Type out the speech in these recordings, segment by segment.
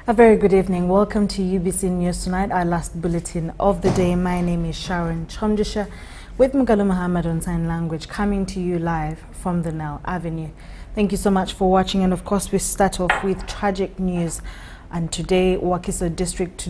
A very good evening. Welcome to UBC News Tonight, our last bulletin of the day. My name is Sharon Kyomugisha with Mugalu Muhammad on Sign Language, coming to you live from the Nile Avenue. Thank you so much for watching, and of course we start off with tragic news. And today, Wakiso District,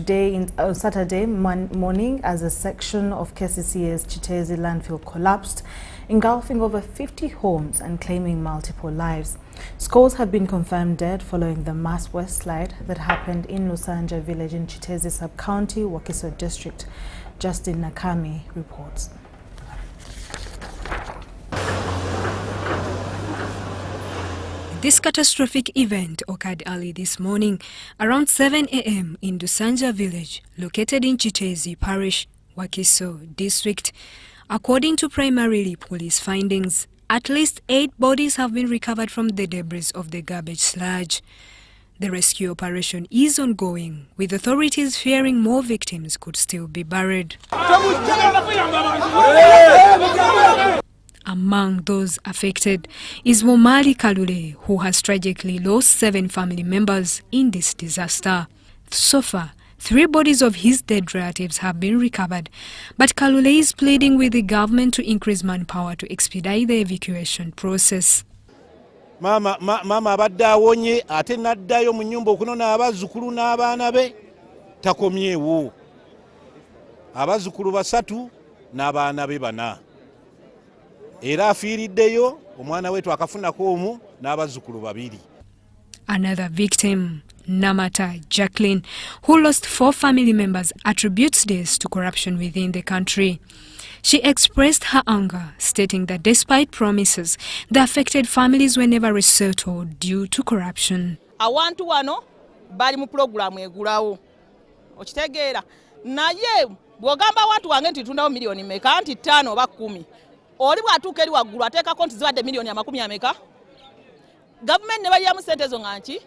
on Saturday morning, as a section of KCCA's Chitezi landfill collapsed, engulfing over 50 homes and claiming multiple lives. Scores have been confirmed dead following the mass west slide that happened in Lusanja village in Chitezi sub-county, Wakiso District. Justin Nakami reports. This catastrophic event occurred early this morning, around 7 a.m. in Lusanja village, located in Chitezi Parish, Wakiso District. According to primarily police findings, at least 8 bodies have been recovered from the debris of the garbage sludge. The rescue operation is ongoing, with authorities fearing more victims could still be buried. Among those affected is Momali Kalule, who has tragically lost 7 family members in this disaster. So far, 3 bodies of his dead relatives have been recovered, but Kalule is pleading with the government to increase manpower to expedite the evacuation process. Mama abadde awonye ate naddayo mu nnyumba okunona abazzukulu n'abaana be takomyewo. Abazzukulu 3 n'abaana be 4. Era afiiriddeyo omwana wetu akafunako omu n'abazzukulu 2. Another victim, Namata Jacqueline, who lost 4 family members, attributes this to corruption within the country. She expressed her anger, stating that despite promises, the affected families were never resettled due to corruption. Awantu wano bali mu programu egulawo. Okitegeera naye bwogamba abantu wange nti tundawo milioni meka nti 5 oba 10. Oli bwatuuka eri waggulu ateeka konti zibadde milioni 10 ameka. Government ne balyamu ssente zo nganki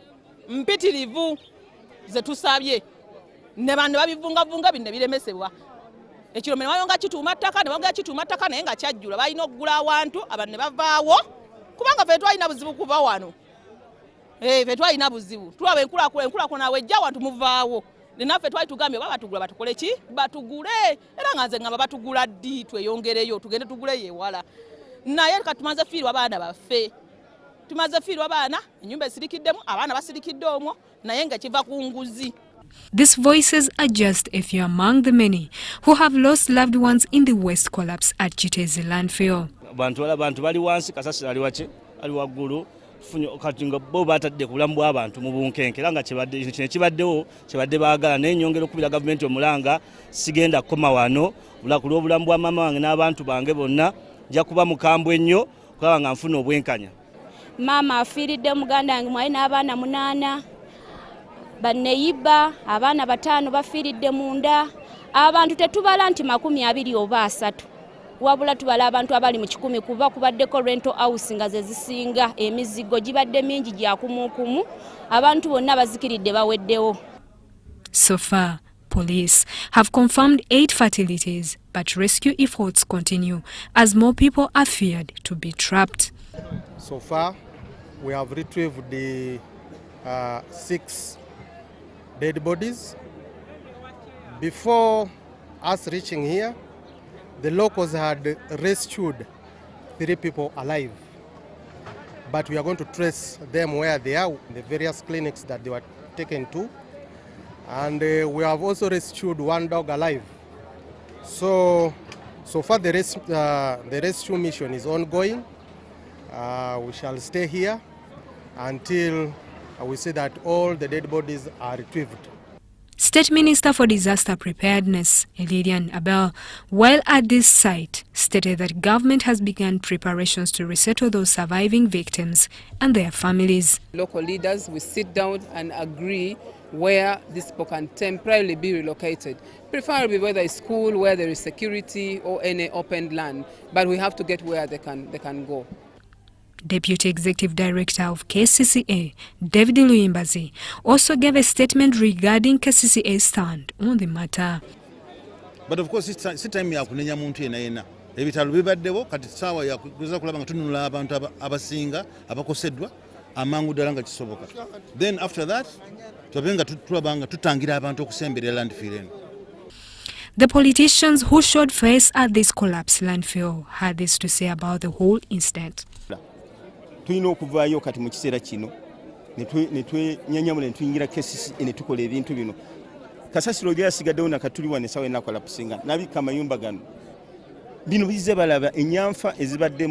mpitirivu ze tusabye ne bano babivungavunga binne biremesebwa. Ekiromero bayonga kituuma ttaka ne bagala kituuma ttaka naye nga kyajjula balina okugula awantu abantu ne bavaawo kubanga ffe twalina buzibu kuva wano. Ffe twalina buzibu tulaba enkulaakulana wejja awantu muvaawo. Naffe twali tugambye baba batugula batukole ki batugule era nga nze ngamba batugula ddi tweyongereyo tugende tugule yewala naye katumaze fiirwa abaana baffe tumaze fiirwa abaana ennyumba esirikiddemu abaana basirikidde omwo naye nga kiva ku nguzi. These voices are just a few among the many who have lost loved ones in the west collapse at Chitezi landfill. Abantu bali wansi kasasira ali wache ali waggulu funyo kati nga bo batadde ku bulamu bw'abantu mu bunkenke era nga kibadde baagala n'ennyongera okubira gavumenti omulanga sigenda kukoma wano ku lw'obulamu bwa maama wange n'abantu bange bonna nja kuba mukambwe ennyo kulaba nga nfuna obwenkanya. Maama afiiridde muganda wange mwali n'abaana 8 banneyiba abaana 5 bafiiridde munda abantu tetubala nti 20 oba 3 wabula tubala abantu abali mu 10 kuba kubaddeko rental house nga ze zisinga emizigo gibadde mingi gya kumukumu abantu bonna bazikiridde baweddewo. So far, police have confirmed 8 fatalities, but rescue efforts continue as more people are feared to be trapped. So far, we have retrieved the 6 dead bodies. Before us reaching here, the locals had rescued 3 people alive, but we are going to trace them where they are, the various clinics that they were taken to, and we have also rescued 1 dog alive. So far the rescue mission is ongoing. We shall stay here until we see that all the dead bodies are retrieved. State Minister for Disaster Preparedness, Lilian Abel, while at this site, stated that government has begun preparations to resettle those surviving victims and their families. Local leaders will sit down and agree where these people can temporarily be relocated, preferably whether it's school, where there is security or any open land, but we have to get where they can go. Deputy Executive Director of KCCA, David Luimbazi, also gave a statement regarding KCCA's stand on the matter. But of course, it's time ya kunenya muntu yena. Ebitalo bibaddewo kati sawa ya kuza kulaba nga tunula abantu abasinga abakoseddwa amangu ddala nga kisoboka. Then after that twabenga tulabanga tutangira abantu okusemberera landfill eno. The politicians who showed face at this collapse landfill had this to say about the whole incident. Tulina okuvaayo kati mu kiseera kino ne twenyanyamula ne tuyingira KCCA ne tukola ebintu bino. Kasasiro gyasigaddewo nakatuli wane sawa enakola pusinga nabika amayumba gano. Bino bize balaba enyanfa ezibadde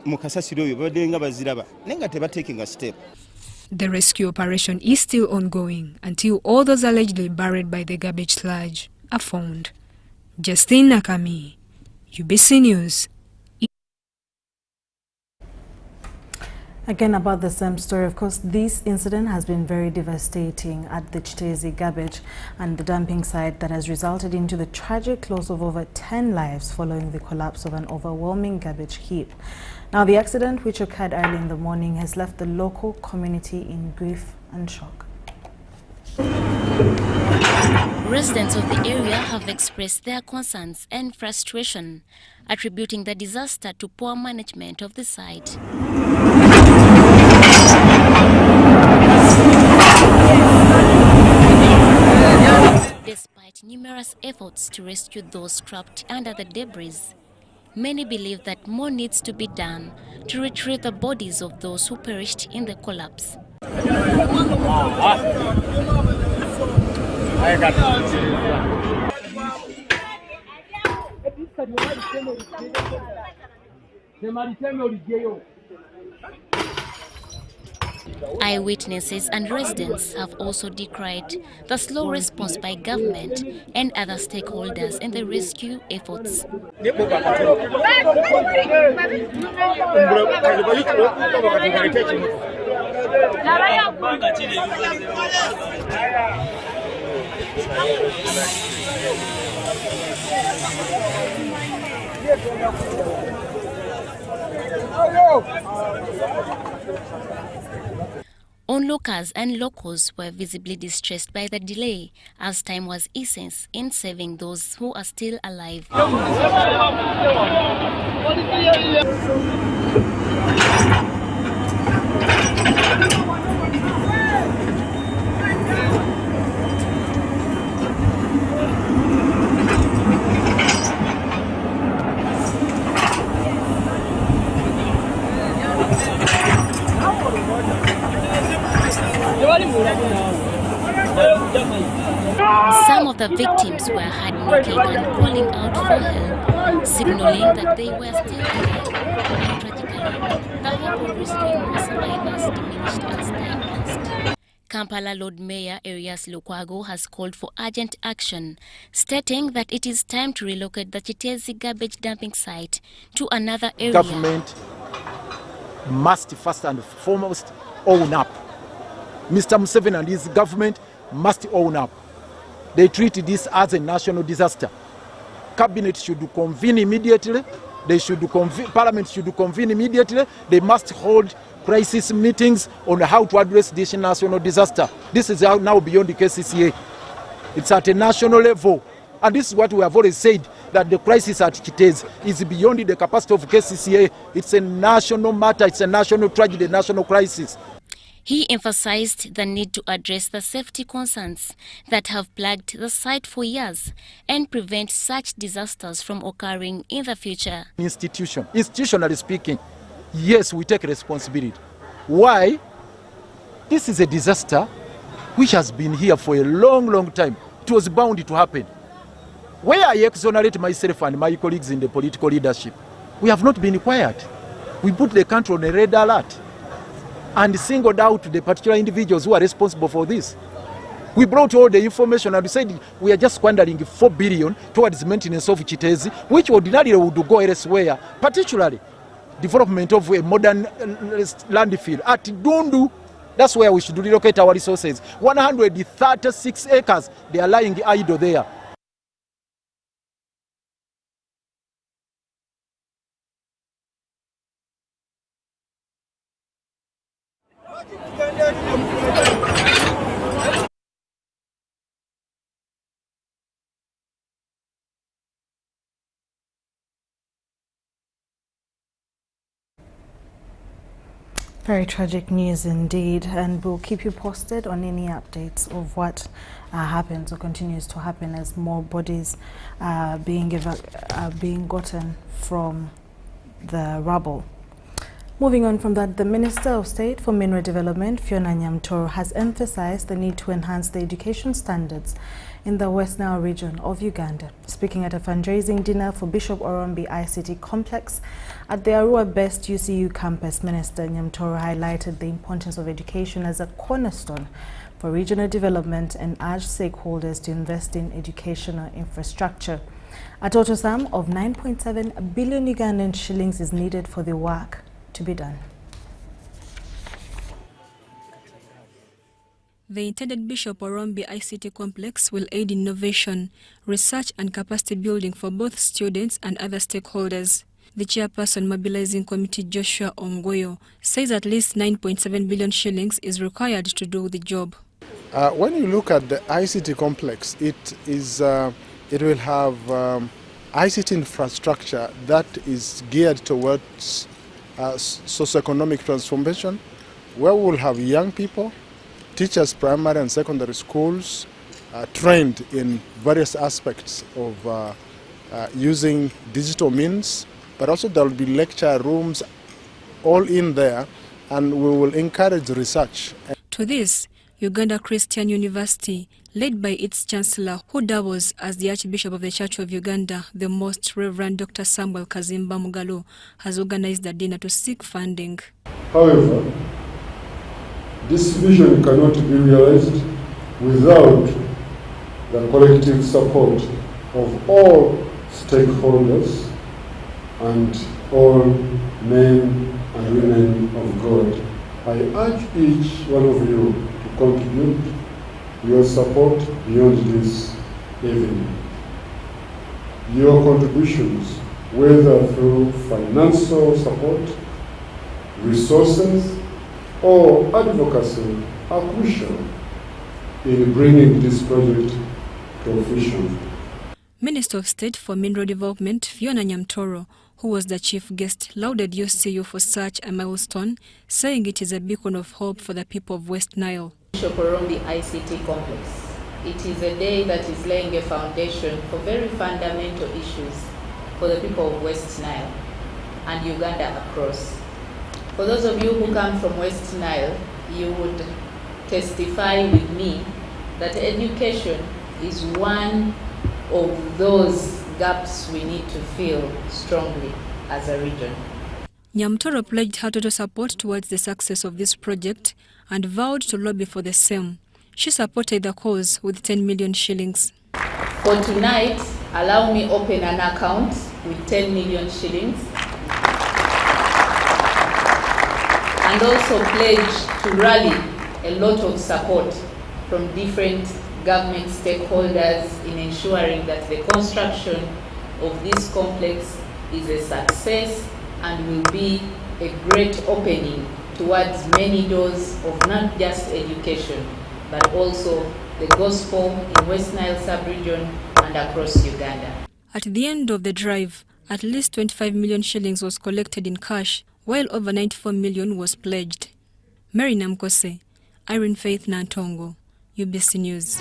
mu kasasiro ebyo babadde nga baziraba naye nga tebatekinga step. The rescue operation is still ongoing until all those allegedly buried by the garbage sludge are found. Justine Nakami, UBC News. Again, about the same story, of course, this incident has been very devastating at the Chitezi garbage and the dumping site that has resulted into the tragic loss of over 10 lives following the collapse of an overwhelming garbage heap. Now, the accident, which occurred early in the morning, has left the local community in grief and shock. Residents of the area have expressed their concerns and frustration, attributing the disaster to poor management of the site. Despite numerous efforts to rescue those trapped under the debris, many believe that more needs to be done to retrieve the bodies of those who perished in the collapse. Eyewitnesses and residents have also decried the slow response by government and other stakeholders in the rescue efforts. Onlookers and locals were visibly distressed by the delay, as time was essence in saving those who are still alive. Some of the victims were heard knocking and calling out for help, signaling that they were still alive. And tragically, the hope of rescuing the survivors diminished as time passed. Kampala Lord Mayor Erias Lukwago has called for urgent action, stating that it is time to relocate the Chitezi garbage dumping site to another area. Government must first and foremost own up. Mr. Museveni and his government must own up. They treat this as a national disaster. Cabinet should convene immediately. Parliament should convene immediately. They must hold crisis meetings on how to address this national disaster. This is now beyond the KCCA. It's at a national level. And this is what we have always said, that the crisis at Chitezi is beyond the capacity of KCCA. It's a national matter. It's a national tragedy, a national crisis. He emphasized the need to address the safety concerns that have plagued the site for years and prevent such disasters from occurring in the future. Institutionally speaking, yes, we take responsibility. Why? This is a disaster which has been here for a long, long time. It was bound to happen. Where I exonerate myself and my colleagues in the political leadership, we have not been quiet. We put the country on a red alert and singled out the particular individuals who are responsible for this. We brought all the information and we said we are just squandering 4 billion towards maintenance of Chitezi, which ordinarily would go elsewhere, particularly development of a modern landfill at Dundu. That's where we should relocate our resources. 136 acres, they are lying idle there. Very tragic news indeed, and we'll keep you posted on any updates of what happens or continues to happen as more bodies are being gotten from the rubble. Moving on from that, the Minister of State for Mineral Development, Fiona Nyamtoro, has emphasized the need to enhance the education standards in the West Nile region of Uganda. Speaking at a fundraising dinner for Bishop Orombi ICT Complex at the Arua Best UCU campus, Minister Nyamtoro highlighted the importance of education as a cornerstone for regional development and urged stakeholders to invest in educational infrastructure. A total sum of 9.7 billion Ugandan shillings is needed for the work to be done. The intended Bishop Orombi ICT Complex will aid innovation, research and capacity building for both students and other stakeholders. The chairperson mobilizing committee, Joshua Ongoyo, says at least 9.7 billion shillings is required to do the job. When you look at the ICT complex, it will have ICT infrastructure that is geared towards socioeconomic transformation, where we will have young people, teachers, primary and secondary schools, trained in various aspects of using digital means, but also there will be lecture rooms all in there, and we will encourage research. To this, Uganda Christian University, led by its Chancellor, who doubles as the Archbishop of the Church of Uganda, the Most Reverend Dr. Samuel Kazimba Mugalo, has organized a dinner to seek funding. However, this vision cannot be realized without the collective support of all stakeholders and all men and women of God. I urge each one of you to contribute your support beyond this evening. Your contributions, whether through financial support, resources, or advocacy, are crucial in bringing this project to fruition. Minister of State for Mineral Development, Fiona Nyamtoro, who was the chief guest, lauded UCU for such a milestone, saying it is a beacon of hope for the people of West Nile. Bishop Orombi ICT Complex. It is a day that is laying a foundation for very fundamental issues for the people of West Nile and Uganda across. For those of you who come from West Nile, you would testify with me that education is one of those gaps we need to fill strongly as a region. Nyamtoro pledged her total support towards the success of this project and vowed to lobby for the same. She supported the cause with 10 million shillings. For tonight, allow me open an account with 10 million shillings and also pledge to rally a lot of support from different government stakeholders in ensuring that the construction of this complex is a success and will be a great opening towards many doors of not just education, but also the gospel in West Nile sub-region and across Uganda. At the end of the drive, at least 25 million shillings was collected in cash, while over 94 million was pledged. Mary Namkose, Irene Faith Nantongo, UBC News.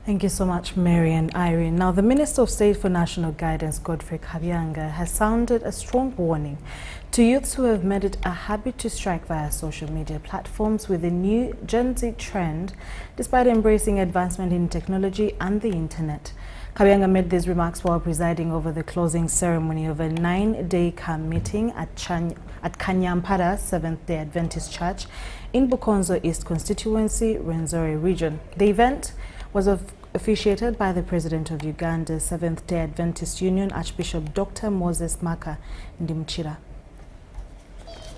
Thank you so much, Mary and Irene. Now, the Minister of State for National Guidance, Godfrey Kabyanga, has sounded a strong warning to youths who have made it a habit to strike via social media platforms with the new Gen Z trend, despite embracing advancement in technology and the internet. Kabyanga made these remarks while presiding over the closing ceremony of a 9-day camp meeting at Kanyampara Seventh-day Adventist Church in Bukonzo East Constituency, Rwenzori region. The event was officiated by the President of Uganda's Seventh-day Adventist Union, Archbishop Dr. Moses Maka Ndimchira.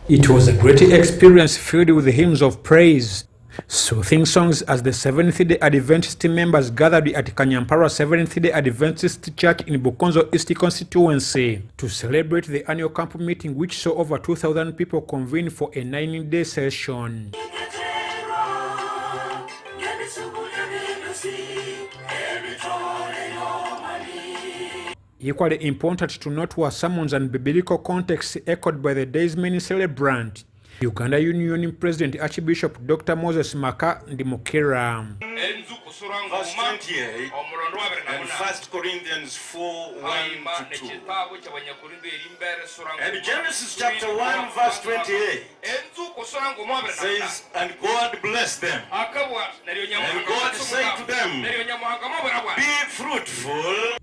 It was a great experience filled with hymns of praise, soothing songs as the Seventh-day Adventist members gathered at Kanyampara Seventh-day Adventist Church in Bukonzo East Constituency to celebrate the annual camp meeting, which saw over 2,000 people convene for a 9-day session. Equally important to note were sermons and biblical contexts echoed by the day's many celebrants. Uganda Union President Archbishop Dr. Moses Maka Ndimukira. Verse 28 and 1 Corinthians 4:1-2. And Genesis chapter 1 verse 28 says, and God blessed them. And God said to them, be fruitful.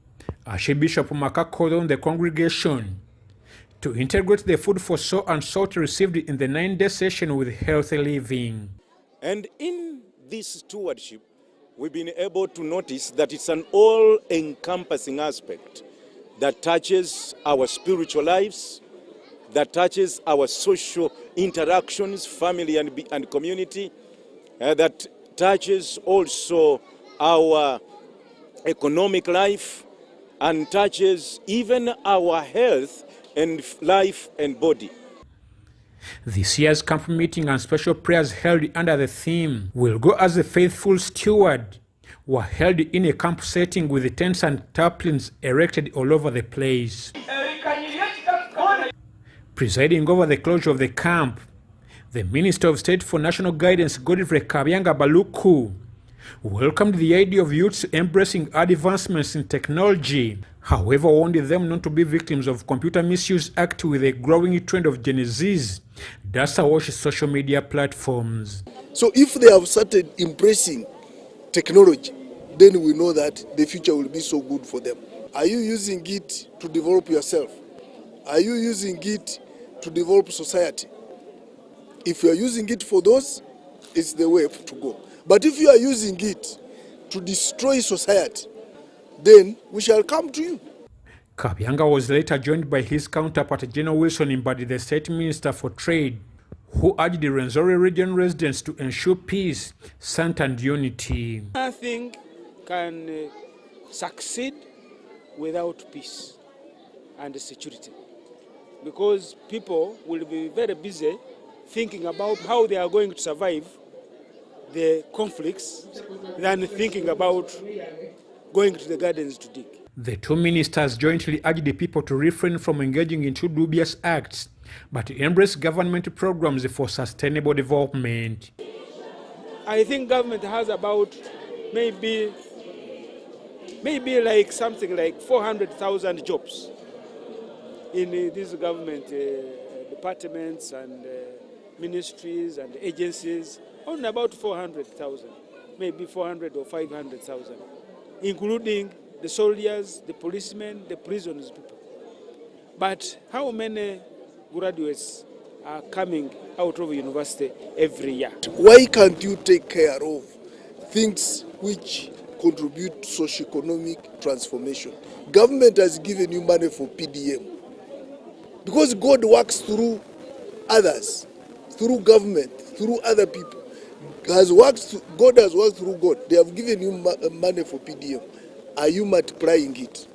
Archbishop Maka called on the congregation to integrate the food for soul and salt received in the 9-day session with healthy living. And in this stewardship, we've been able to notice that it's an all-encompassing aspect that touches our spiritual lives, that touches our social interactions, family and community, that touches also our economic life, and touches even our health and life and body. This year's camp meeting and special prayers held under the theme "Will Go as a Faithful Steward" were held in a camp setting with tents and tarpaulins erected all over the place. Presiding over the closure of the camp, the Minister of State for National Guidance, Godfrey Kabyanga Baluku, welcomed the idea of youths embracing advancements in technology, however warned them not to be victims of Computer Misuse Act with a growing trend of Gen Zs that awash social media platforms. So if they have started embracing technology, then we know that the future will be so good for them. Are you using it to develop yourself? Are you using it to develop society? If you are using it for those, it's the way to go. But if you are using it to destroy society, then we shall come to you. Kabyanga was later joined by his counterpart General Wilson Mbadi, the State Minister for Trade, who urged the Rwenzori region residents to ensure peace, sanity and unity. Nothing can succeed without peace and security, because people will be very busy thinking about how they are going to survive the conflicts than thinking about going to the gardens to dig. The two ministers jointly urged the people to refrain from engaging in two dubious acts, but to embrace government programs for sustainable development. I think government has about maybe like something like 400,000 jobs in these government departments and ministries and agencies. On about 400,000, maybe 400 or 500,000, including the soldiers, the policemen, the prisoners people. But how many graduates are coming out of university every year? Why can't you take care of things which contribute to socio-economic transformation? Government has given you money for PDM. Because God works through others, through government, through other people. God has worked through God. They have given you money for PDM. Are you multiplying it?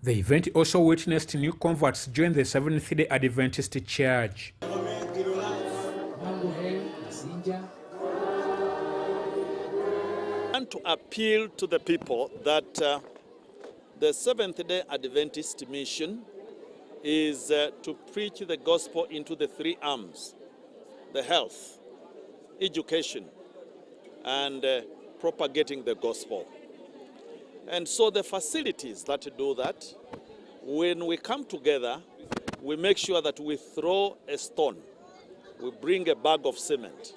The event also witnessed new converts join the Seventh-day Adventist Church. And to appeal to the people that the Seventh-day Adventist mission is to preach the gospel into the three arms: the health, education, and propagating the gospel. And so the facilities that do that, when we come together, we make sure that we throw a stone, we bring a bag of cement.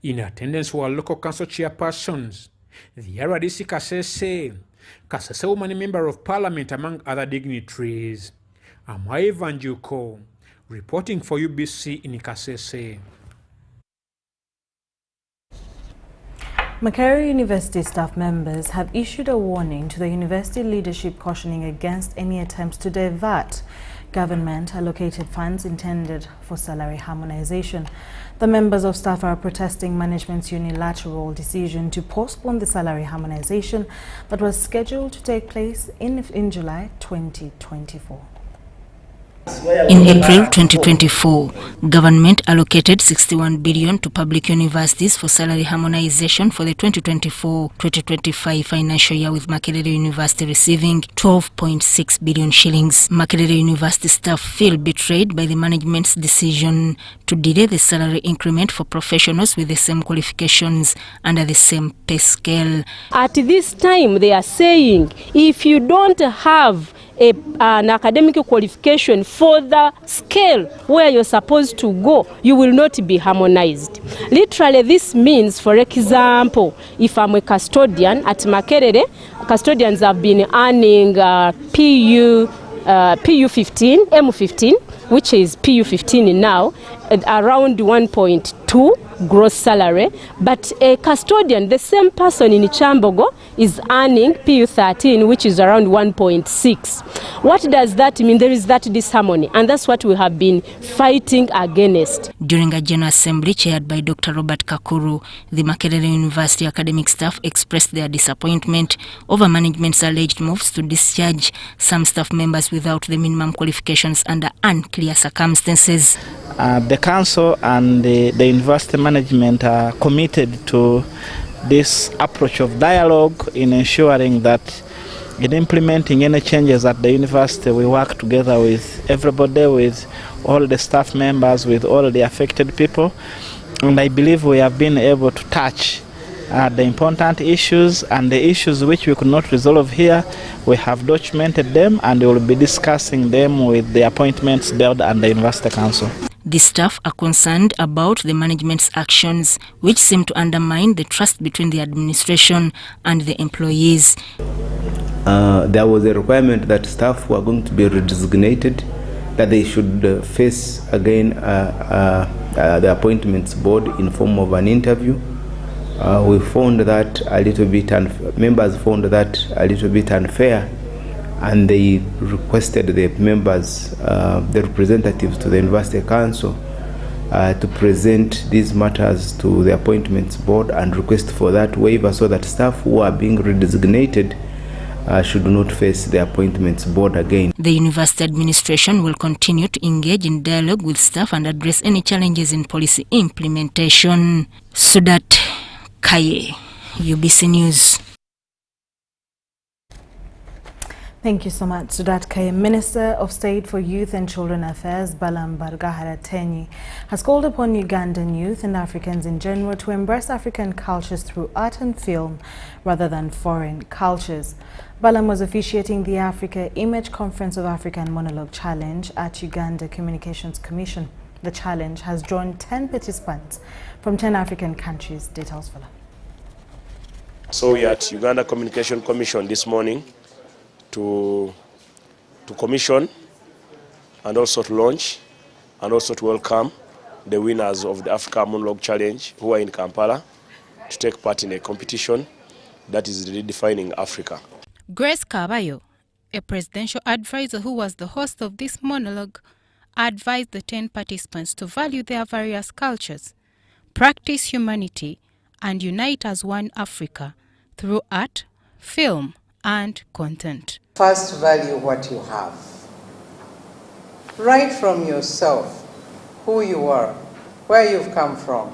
In attendance were local council chairpersons, the RDC Kasese woman member of parliament, among other dignitaries. Amai Vanjuko, reporting for UBC in Kasese. Makerere University staff members have issued a warning to the university leadership cautioning against any attempts to divert government-allocated funds intended for salary harmonization. The members of staff are protesting management's unilateral decision to postpone the salary harmonization that was scheduled to take place in July 2024. In April 2024, government allocated 61 billion to public universities for salary harmonization for the 2024-2025 financial year, with Makerere University receiving 12.6 billion shillings. Makerere University staff feel betrayed by the management's decision to delay the salary increment for professionals with the same qualifications under the same pay scale. At this time, they are saying if you don't have an academic qualification for the scale where you're supposed to go, you will not be harmonized. Literally, this means, for example, if I'm a custodian at Makerere, custodians have been earning PU15, M15, which is PU15 now, at around 1.2 gross salary, but a custodian, the same person in Chambogo, is earning PU13, which is around 1.6. What does that mean? There is that disharmony, and that's what we have been fighting against. During a general assembly chaired by Dr. Robert Kakuru, the Makerere University academic staff expressed their disappointment over management's alleged moves to discharge some staff members without the minimum qualifications under unclear circumstances. The council and the university management are committed to this approach of dialogue in ensuring that in implementing any changes at the university, we work together with everybody, with all the staff members, with all the affected people. And I believe we have been able to touch the important issues, and the issues which we could not resolve here, we have documented them and we will be discussing them with the appointments board and the university council. The staff are concerned about the management's actions, which seem to undermine the trust between the administration and the employees. There was a requirement that staff who are going to be redesignated, that they should face again the appointments board in form of an interview. We found that a little bit, members found that a little bit unfair, and they requested the members, the representatives to the University Council to present these matters to the appointments board and request for that waiver, so that staff who are being redesignated should not face the appointments board again. The university administration will continue to engage in dialogue with staff and address any challenges in policy implementation. Sudat Kaye, UBC News. Thank you so much, Sudat Kaye. Minister of State for Youth and Children Affairs, Balam Bargahara-Tenyi, has called upon Ugandan youth and Africans in general to embrace African cultures through art and film rather than foreign cultures. Balam was officiating the Africa Image Conference of Africa and Monologue Challenge at Uganda Communications Commission. The challenge has drawn 10 participants from 10 African countries. Details for that. So we are at Uganda Communication Commission this morning to commission and also to launch and also to welcome the winners of the Africa Monologue Challenge who are in Kampala to take part in a competition that is redefining Africa. Grace Kabayo, a presidential advisor who was the host of this monologue, advised the 10 participants to value their various cultures, practice humanity, and unite as one Africa through art, film, and content. First, value what you have. Right from yourself, who you are, where you've come from,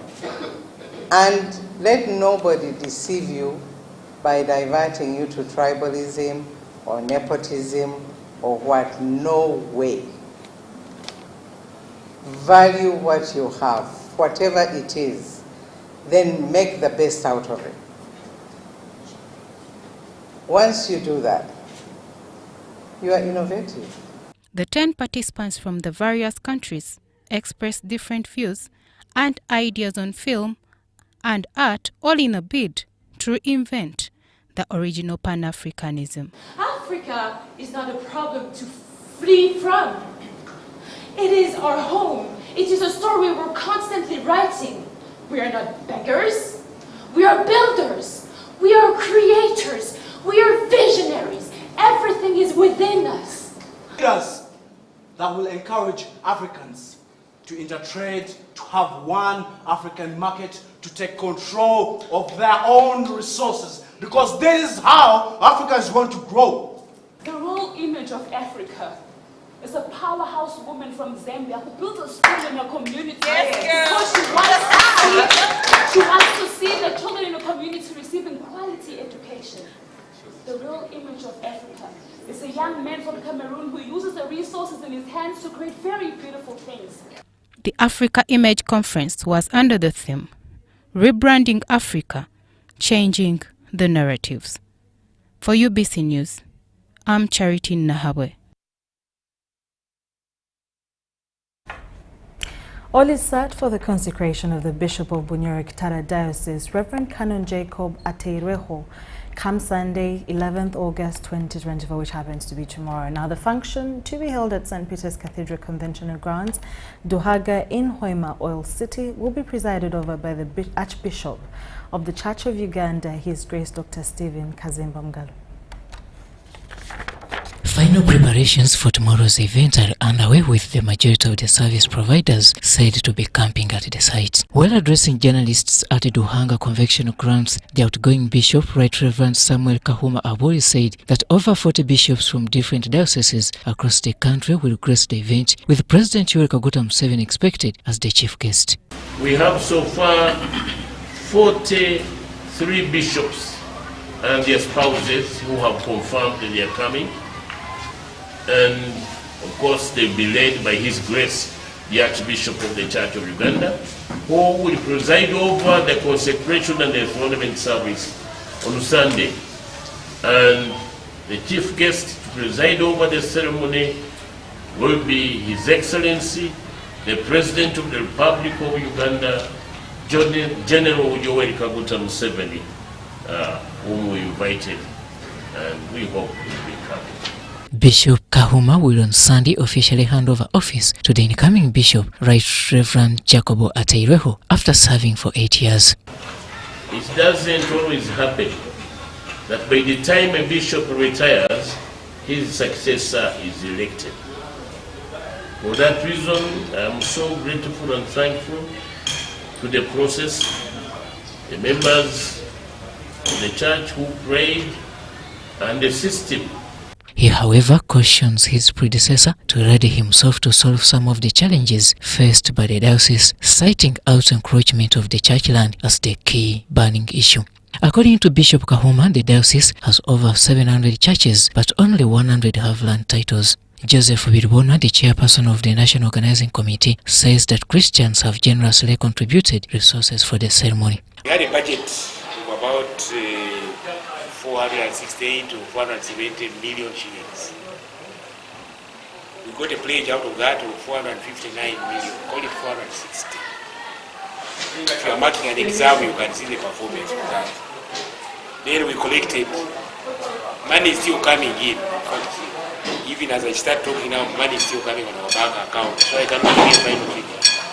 and let nobody deceive you by diverting you to tribalism or nepotism or what. No way. Value what you have, whatever it is, then make the best out of it. Once you do that, you are innovative. The 10 participants from the various countries expressed different views and ideas on film and art, all in a bid to reinvent the original Pan-Africanism. Africa is not a problem to flee from. It is our home. It is a story we're constantly writing. We are not beggars. We are builders. We are creators. We are visionaries. Everything is within us. Leaders that will encourage Africans to intertrade, to have one African market, to take control of their own resources, because this is how Africa is going to grow. The whole image of Africa is a powerhouse woman from Zambia who built a school in her community. Because she wants to see the children in the community receiving quality education. The real image of Africa is a young man from Cameroon who uses the resources in his hands to create very beautiful things. The Africa Image Conference was under the theme, Rebranding Africa, Changing the Narratives. For UBC News, I'm Charity Nahabwe. All is set for the consecration of the Bishop of Bunyoro-Kitara Diocese, Reverend Canon Jacob Ateireho, come Sunday, 11th August 2024, which happens to be tomorrow. Now, the function to be held at St. Peter's Cathedral Conventional Grounds, Duhaga in Hoima, Oil City, will be presided over by the Archbishop of the Church of Uganda, His Grace Dr. Stephen Kazimba Mugalu. Final preparations for tomorrow's event are underway, with the majority of the service providers said to be camping at the site. While addressing journalists at the Duhanga Convention Grounds, the outgoing Bishop, Right Reverend Samuel Kahuma Abori, said that over 40 bishops from different dioceses across the country will grace the event, with President Yoweri Kaguta Museveni expected as the chief guest. We have so far 43 bishops and their spouses who have confirmed that they are coming. And of course they'll be led by His Grace, the Archbishop of the Church of Uganda, who will preside over the consecration and the enthronement service on Sunday. And the chief guest to preside over the ceremony will be His Excellency, the President of the Republic of Uganda, General Yoweri Kaguta Museveni, whom we invited, and we hope will be coming. Bishop Kahuma will on Sunday officially hand over office to the incoming Bishop, Right Reverend Jacobo Ateireho, after serving for 8 years. It doesn't always happen that by the time a bishop retires, his successor is elected. For that reason, I am so grateful and thankful to the process, the members of the church who prayed, and the system. He, however, cautions his predecessor to ready himself to solve some of the challenges faced by the diocese, citing out encroachment of the church land as the key burning issue. According to Bishop Kahuma, the diocese has over 700 churches, but only 100 have land titles. Joseph Birubona, the chairperson of the National Organizing Committee, says that Christians have generously contributed resources for the ceremony. We had a budget of about 468 to 470 million shillings. We got a pledge out of that of 459 million, call it 460. If you are marking an exam, you can see the performance of that. Then we collected. Money is still coming in. In fact, even as I start talking now, money is still coming on our bank account, so I cannot give a final figure.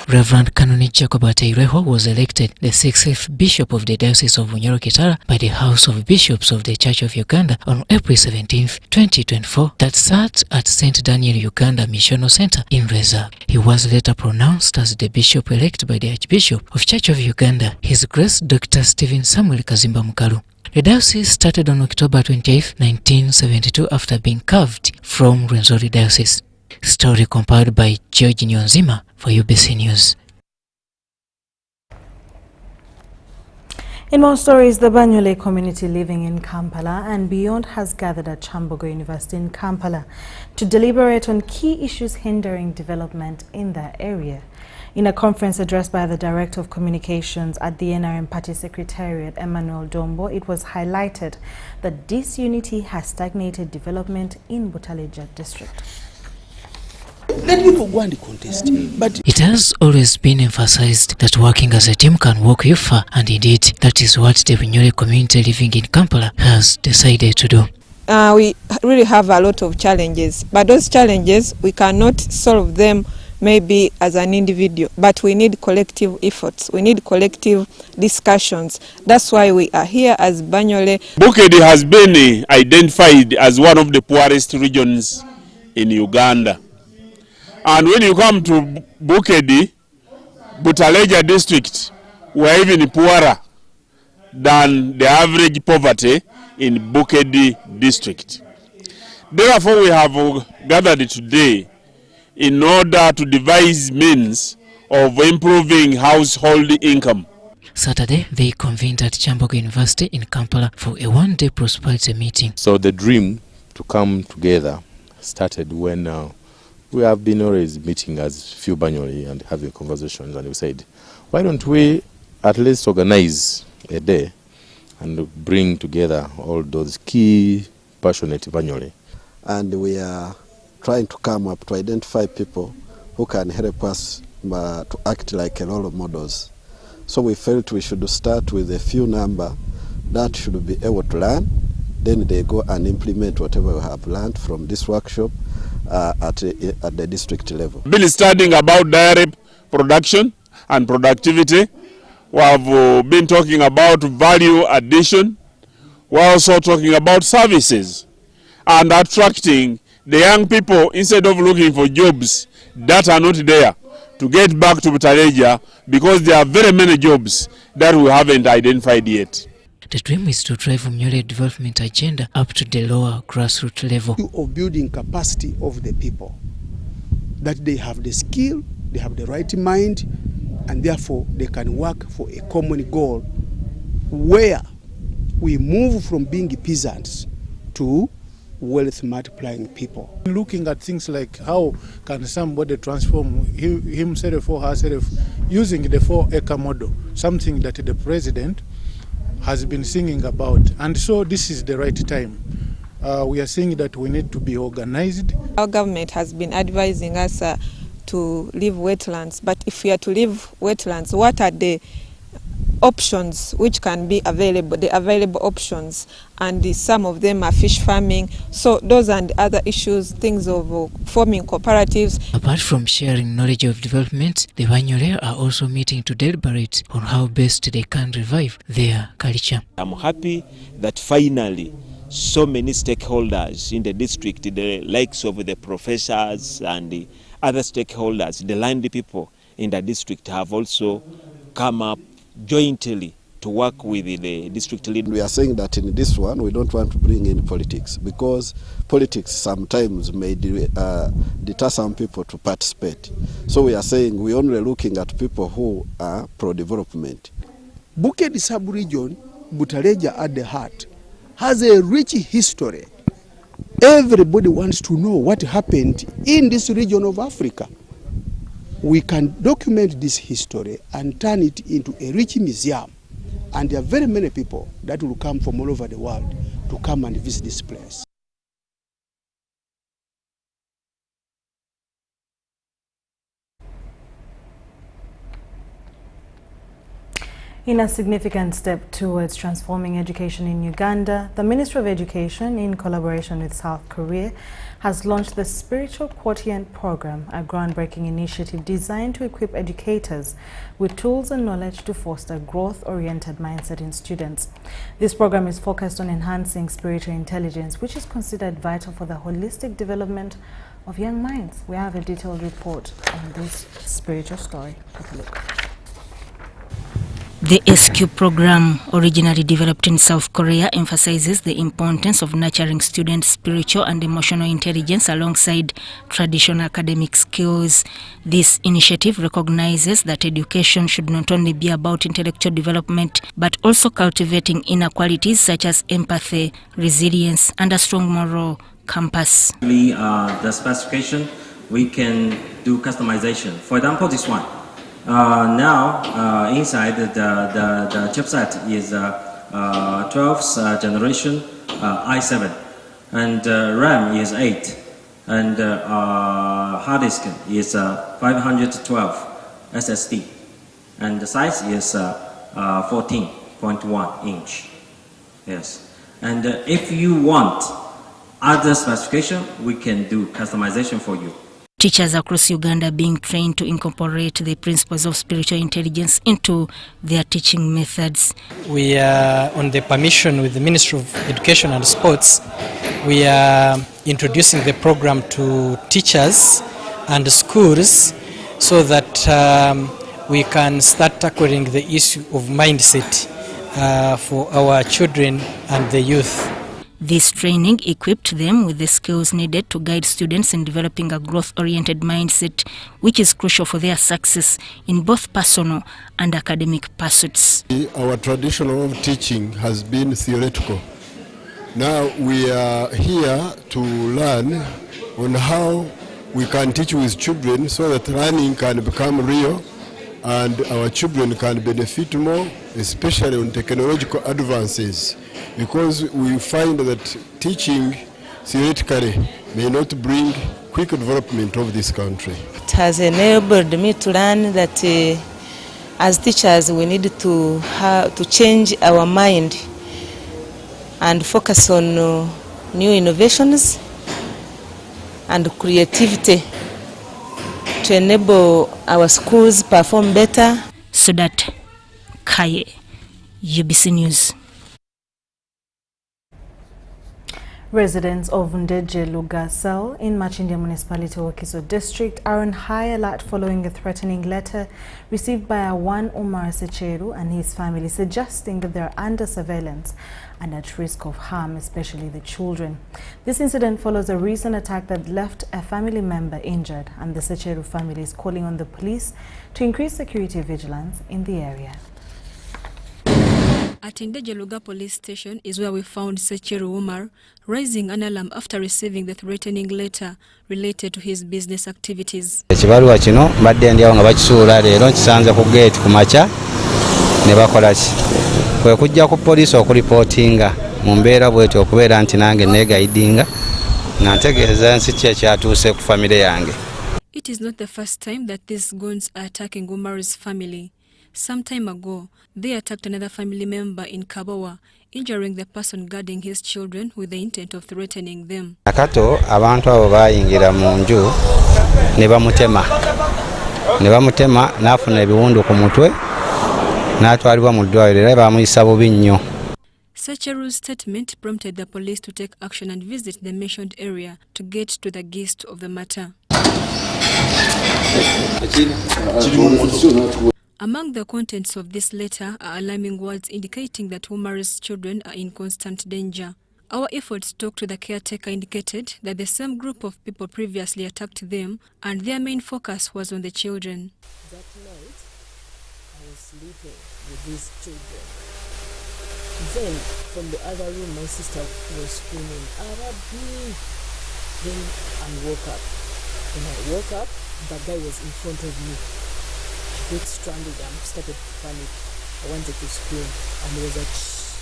Reverend Canon Jacob Ateireho was elected the 6th Bishop of the Diocese of Bunyoro-Kitara by the House of Bishops of the Church of Uganda on April 17, 2024, that sat at St. Daniel Uganda Missional Center in Reza. He was later pronounced as the Bishop-elect by the Archbishop of Church of Uganda, His Grace Dr. Stephen Samuel Kazimba Mugalu. The diocese started on October 28, 1972 after being carved from Rwenzori Diocese. Story compiled by George Nyonzima for UBC News. In more stories, the Banyole community living in Kampala and beyond has gathered at Chambogo University in Kampala to deliberate on key issues hindering development in that area. In a conference addressed by the Director of Communications at the NRM Party Secretariat, Emmanuel Dombo, it was highlighted that disunity has stagnated development in Butaleja district. Let people go and contest. But it has always been emphasized that working as a team can walk you far, and indeed that is what the Banyole community living in Kampala has decided to do. We really have a lot of challenges, but those challenges we cannot solve them maybe as an individual, but we need collective efforts. We need collective discussions. That's why we are here as Banyole. Bukedi has been identified as one of the poorest regions in Uganda. And when you come to Bukedi, Butaleja district, we are even poorer than the average poverty in Bukedi district. Therefore, we have gathered today in order to devise means of improving household income. Saturday, they convened at Kyambogo University in Kampala for a one-day prosperity meeting. So the dream to come together started when we have been always meeting as few annually and having conversations, and we said, why don't we at least organize a day and bring together all those key passionate annually. And we are trying to come up to identify people who can help us to act like role models. So we felt we should start with a few number that should be able to learn. Then they go and implement whatever we have learned from this workshop at the district level. Been studying about dairy production and productivity. We have been talking about value addition. We're also talking about services and attracting the young people, instead of looking for jobs that are not there, to get back to Butaleja, because there are very many jobs that we haven't identified yet. The dream is to drive Umunyole development agenda up to the lower grassroots level. Of building capacity of the people, that they have the skill, they have the right mind, and therefore they can work for a common goal where we move from being peasants to wealth multiplying people. Looking at things like how can somebody transform himself or herself using the 4-acre model, something that the president has been singing about. And so this is the right time. We are saying that we need to be organized. Our government has been advising us to leave wetlands, but if we are to leave wetlands, what are the options which can be available, the available options, and some of them are fish farming. So those and other issues, things of forming cooperatives. Apart from sharing knowledge of development, the Banyole are also meeting to deliberate on how best they can revive their culture. I'm happy that finally so many stakeholders in the district, the likes of the professors and the other stakeholders, the land people in the district, have also come up jointly to work with the district leader. We are saying that in this one we don't want to bring in politics, because politics sometimes may deter some people to participate. So we are saying we're only looking at people who are pro-development. Bukedi sub-region, Butaleja at the heart, has a rich history. Everybody wants to know what happened in this region of Africa. We can document this history and turn it into a rich museum. And there are very many people that will come from all over the world to come and visit this place. In a significant step towards transforming education in Uganda, the Ministry of Education, in collaboration with South Korea, has launched the Spiritual Quotient program, a groundbreaking initiative designed to equip educators with tools and knowledge to foster growth-oriented mindset in students. This program is focused on enhancing spiritual intelligence, which is considered vital for the holistic development of young minds. We have a detailed report on this spiritual story. Have a look. The SQ program, originally developed in South Korea, emphasizes the importance of nurturing students' spiritual and emotional intelligence alongside traditional academic skills. This initiative recognizes that education should not only be about intellectual development, but also cultivating inner qualities such as empathy, resilience, and a strong moral compass. The specification, we can do customization. For example, this one. Now, inside the chipset is 12th generation i7, and RAM is 8, and hard disk is 512 SSD, and the size is 14.1 inch. Yes, and if you want other specification, we can do customization for you. Teachers across Uganda are being trained to incorporate the principles of spiritual intelligence into their teaching methods. We are on the permission with the Ministry of Education and Sports. We are introducing the program to teachers and schools so that we can start tackling the issue of mindset for our children and the youth. This training equipped them with the skills needed to guide students in developing a growth-oriented mindset, which is crucial for their success in both personal and academic pursuits. Our tradition of teaching has been theoretical. Now we are here to learn on how we can teach with children so that learning can become real and our children can benefit more, especially on technological advances, because we find that teaching theoretically may not bring quick development of this country. It has enabled me to learn that as teachers we need to change our mind and focus on new innovations and creativity to enable our schools perform better. Sudat Kaye, UBC News. Residents of Ndeje Lugasel in Machindia Municipality, Wakiso District are on high alert following a threatening letter received by one Umar Secheru and his family, suggesting that they are under surveillance and at risk of harm, especially the children. This incident follows a recent attack that left a family member injured, and the Secheru family is calling on the police to increase security vigilance in the area. At Ndeje Luga police station is where we found Secheru Umar raising an alarm after receiving the threatening letter related to his business activities. Ekibaluwa kino mbadde ndi awo nga bakisuula leero nkisanze ku gate ku makya ne bakola ki kwe kujja ku poliisi okuripootinga mu mbeera bwetyo okubeera nti nange neegayidinga nga ntegeeza nsi ki ekyatuuse ku famire yange. It is not the first time that these goons are attacking Umar's family. Some time ago, they attacked another family member in Kabawa, injuring the person guarding his children with the intent of threatening them. Nakato abantu abo bayingira mu nju ne bamutema n'afuna ebiwundu ku mutwe n'atwalibwa mu ddwaliro era bamuyisa bubi nnyo. Secheru's statement prompted the police to take action and visit the mentioned area to get to the gist of the matter. Among the contents of this letter are alarming words indicating that Umar's children are in constant danger. Our efforts to talk to the caretaker indicated that the same group of people previously attacked them and their main focus was on the children. That night, I was sleeping with these children. Then, from the other room, my sister was screaming, Arabi! Then I woke up. When I woke up, the guy was in front of me. I got stranded and started to panic. I wanted to scream, and he was like, shh.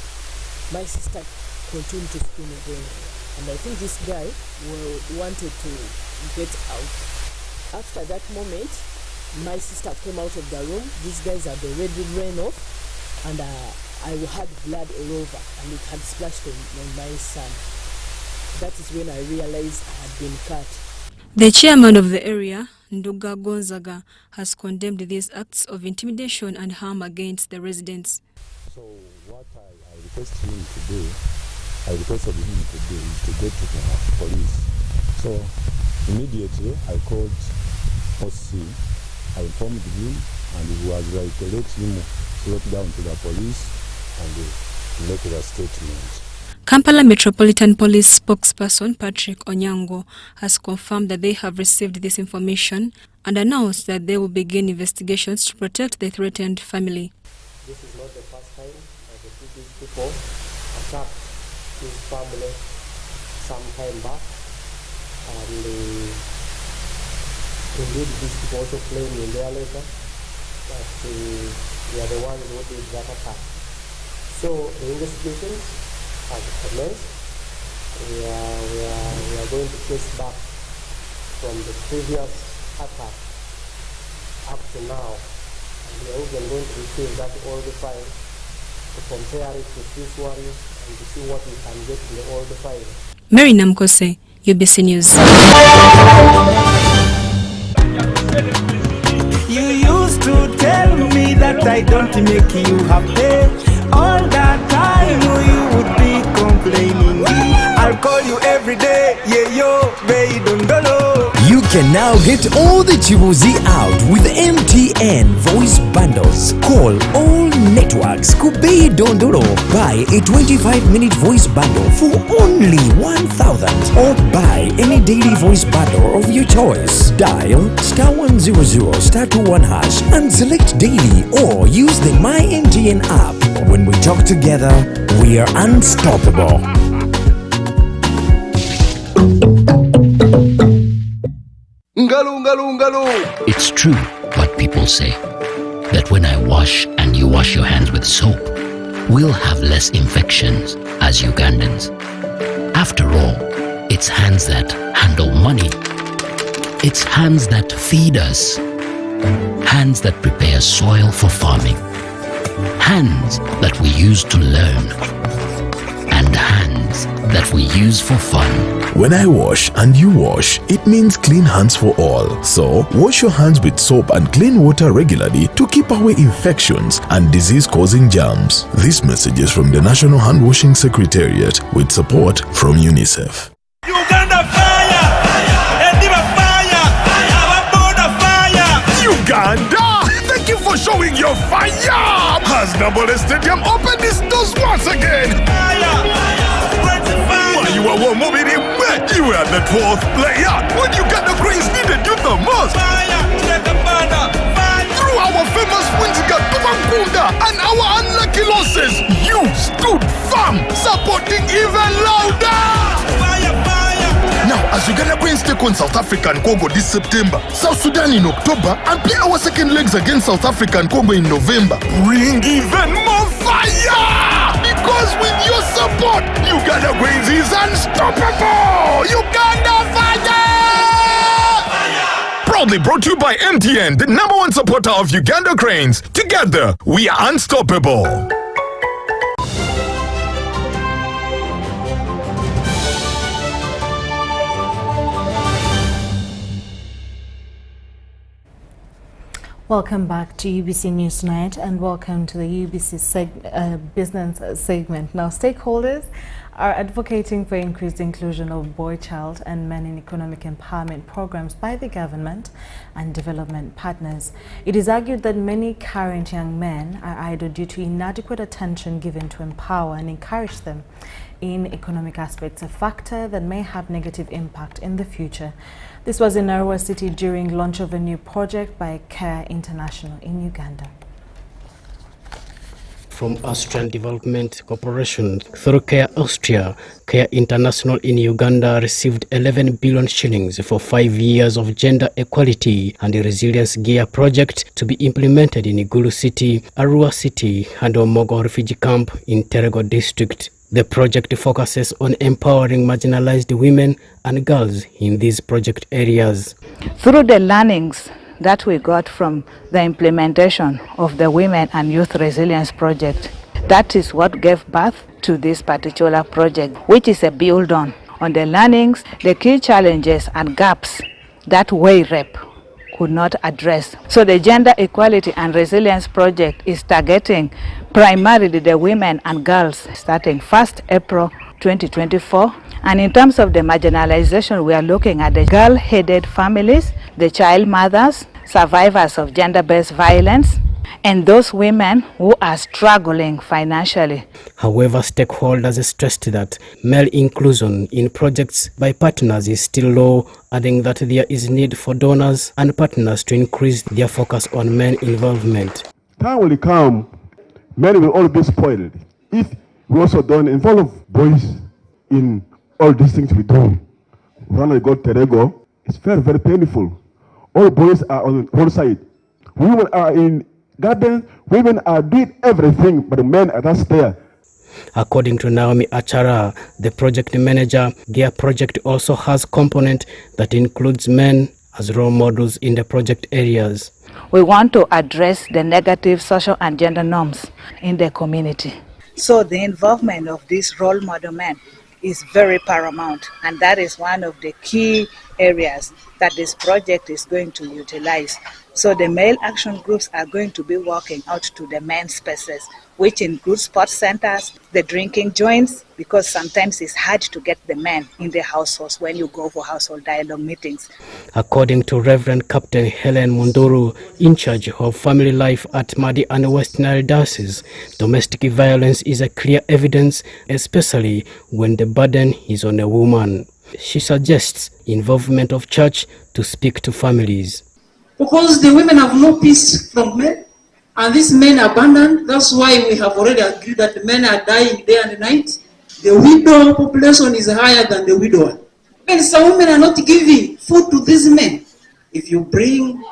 My sister continued to scream again. And I think this guy wanted to get out. After that moment, my sister came out of the room. These guys had already ran off, and I had blood all over, and it had splashed on my son. That is when I realized I had been cut. The chairman of the area, Nduga Gonzaga, has condemned these acts of intimidation and harm against the residents. So what I requested him to do, is to go to the police. So immediately I called OC, I informed him, and he was like, let him float down to the police and make a statement. Kampala Metropolitan Police spokesperson Patrick Onyango has confirmed that they have received this information and announced that they will begin investigations to protect the threatened family. This is not the first time that the two people attacked his family some time back, and indeed these people also claim in their letter that they are the ones who did that attack. So the investigations have commenced. We are going to trace back from the previous attack up to now, and we are even going to retrieve that old file to compare it with this one and to see what we can get in the old file. Mary Namkose, UBC News. You used to tell me that I don't make you happy. All that time you would be complaining. I'll call you every day, yeah yo, baby, don't. can now get all the chibuzi out with MTN voice bundles. Call all networks Kubei Dondoro. Buy a 25-minute voice bundle for only 1,000 or buy any daily voice bundle of your choice. Dial *100 *21 hash and select daily or use the My MTN app. When we talk together, we are unstoppable. It's true what people say, that when I wash and you wash your hands with soap, we'll have less infections as Ugandans. After all, it's hands that handle money. It's hands that feed us. Hands that prepare soil for farming. Hands that we use to learn. And hands that we use for fun. When I wash and you wash, it means clean hands for all. So, wash your hands with soap and clean water regularly to keep away infections and disease-causing germs. This message is from the National Hand Washing Secretariat with support from UNICEF. Uganda fire! Endiva fire! Our border fire! Uganda! Thank you for showing your fire! Has Nambole Stadium opened its doors once again? While you were moving in, you were the 12th player when Uganda Cranes needed you the most. Through our famous wins against Tubangunda and our unlucky losses, you stood firm, supporting even louder. Now, as Uganda Cranes take on South Africa and Congo this September, South Sudan in October, and play our second legs against South Africa and Congo in November, bring even more fire! Because with your support, Uganda Cranes is unstoppable! Uganda fire! Proudly brought to you by MTN, the #1 supporter of Uganda Cranes. Together, we are unstoppable. Welcome back to UBC News Tonight and welcome to the UBC business segment. Now, stakeholders are advocating for increased inclusion of boy, child and men in economic empowerment programs by the government and development partners. It is argued that many current young men are idle due to inadequate attention given to empower and encourage them in economic aspects, a factor that may have negative impact in the future. This was in Arua City during launch of a new project by Care International in Uganda. From Austrian Development Corporation through Care Austria, Care International in Uganda received 11 billion shillings for 5 years of gender equality and the Resilience Gear project to be implemented in Igulu City, Arua City and Omogo Refugee Camp in Terego District. The project focuses on empowering marginalized women and girls in these project areas. Through the learnings that we got from the implementation of the Women and Youth Resilience Project, that is what gave birth to this particular project, which is a build on the learnings, the key challenges and gaps that WAREP could not address. So the Gender Equality and Resilience Project is targeting primarily the women and girls starting 1st April 2024. And in terms of the marginalization, we are looking at the girl-headed families, the child mothers, survivors of gender-based violence, and those women who are struggling financially. However, stakeholders stressed that male inclusion in projects by partners is still low, adding that there is need for donors and partners to increase their focus on men involvement. Time will come, men will all be spoiled if we also don't involve boys in all these things we do. When I got Terego, it's very, very painful. All boys are on one side. Women are in gardens, women are doing everything, but the men are just there. According to Naomi Achara, the project manager, their project also has component that includes men as role models in the project areas. We want to address the negative social and gender norms in the community. So the involvement of these role model men is very paramount, and that is one of the key areas that this project is going to utilize. So the male action groups are going to be working out to the men's spaces, which includes sports centers, the drinking joints, because sometimes it's hard to get the men in the households when you go for household dialogue meetings. According to Reverend Captain Helen Munduru, in charge of family life at Madi and West Nile Diocese, domestic violence is a clear evidence, especially when the burden is on a woman. She suggests involvement of church to speak to families. Because the women have no peace from men, and these men are abandoned. That's why we have already agreed that the men are dying day and night. The widow population is higher than the widower. And some women are not giving food to these men. If you bring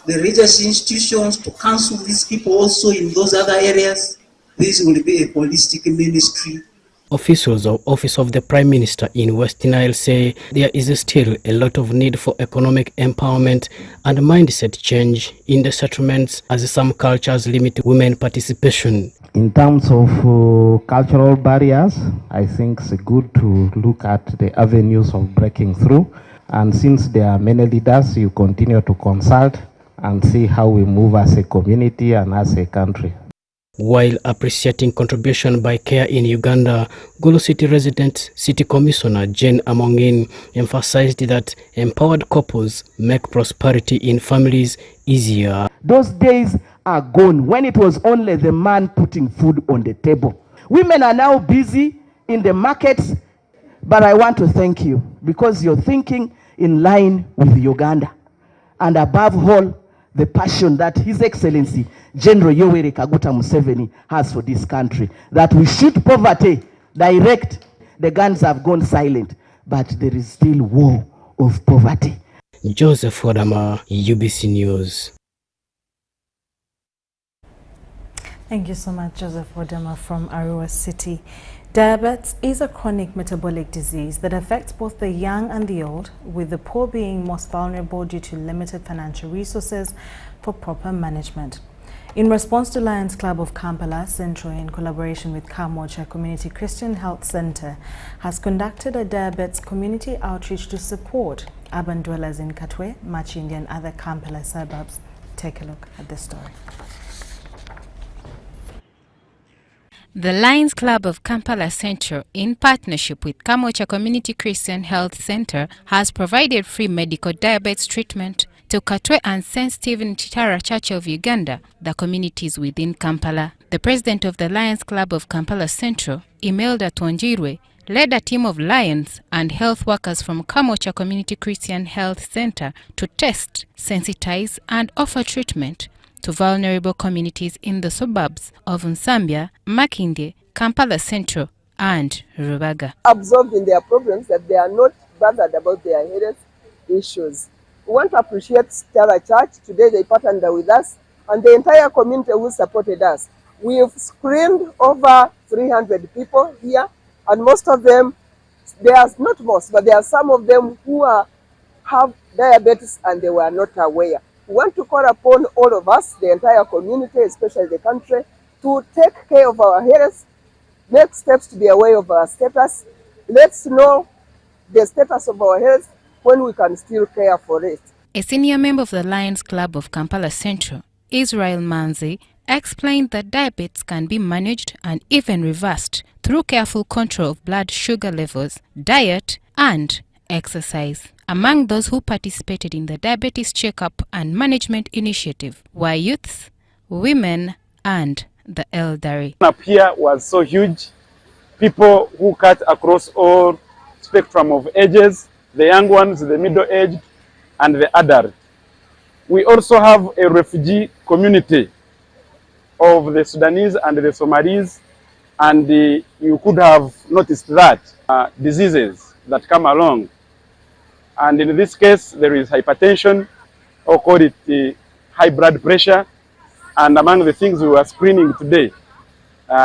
the religious institutions to counsel these people also in those other areas, this will be a holistic ministry. Officials of Office of the Prime Minister in West Nile say there is still a lot of need for economic empowerment and mindset change in the settlements, as some cultures limit women participation. In terms of cultural barriers, I think it's good to look at the avenues of breaking through. And since there are many leaders, you continue to consult and see how we move as a community and as a country. While appreciating contribution by CARE in Uganda, Gulu City resident City Commissioner Jane Amongin emphasized that empowered couples make prosperity in families easier. Those days are gone when it was only the man putting food on the table. Women are now busy in the markets, but I want to thank you because you're thinking in line with Uganda. And above all, the passion that His Excellency General Yoweri Kaguta Museveni has for this country, that we shoot poverty direct. The guns have gone silent, but there is still war of poverty. Joseph Wadama, UBC News. Thank you so much, Joseph Wadama from Arua City. Diabetes is a chronic metabolic disease that affects both the young and the old, with the poor being most vulnerable due to limited financial resources for proper management. In response to Lions Club of Kampala, Centro, in collaboration with Kamocha Community Christian Health Center, has conducted a diabetes community outreach to support urban dwellers in Katwe, Machindi and other Kampala suburbs. Take a look at this story. The Lions Club of Kampala Central, in partnership with Kamocha Community Christian Health Center, has provided free medical diabetes treatment to Katwe and St. Stephen Chitara Church of Uganda, the communities within Kampala. The president of the Lions Club of Kampala Central, Imelda Twanjirwe, led a team of Lions and health workers from Kamocha Community Christian Health Center to test, sensitize and offer treatment to vulnerable communities in the suburbs of Nsambya, Makinde, Kampala Central and Rubaga. Absorbed in their problems, that they are not bothered about their health issues. We want to appreciate Stella Church. Today they partnered with us and the entire community who supported us. We've screened over 300 people here, and most of them, there are not most, but there are some of them who have diabetes and they were not aware. We want to call upon all of us, the entire community, especially the country, to take care of our health, make steps to be aware of our status. Let's know the status of our health when we can still care for it. A senior member of the Lions Club of Kampala Central, Israel Manzi, explained that diabetes can be managed and even reversed through careful control of blood sugar levels, diet and exercise. Among those who participated in the diabetes checkup and management initiative were youths, women and the elderly. Up here was so huge. People who cut across all spectrum of ages, the young ones, the middle-aged and the adult. We also have a refugee community of the Sudanese and the Somalis, and you could have noticed that diseases that come along. And in this case, there is hypertension, or call it high blood pressure. And among the things we were screening today,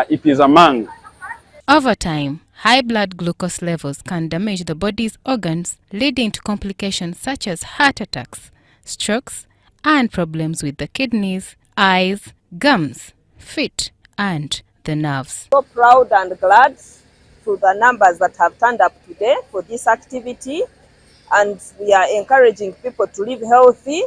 it is among. Over time, high blood glucose levels can damage the body's organs, leading to complications such as heart attacks, strokes, and problems with the kidneys, eyes, gums, feet, and the nerves. So proud and glad to the numbers that have turned up today for this activity. And we are encouraging people to live healthy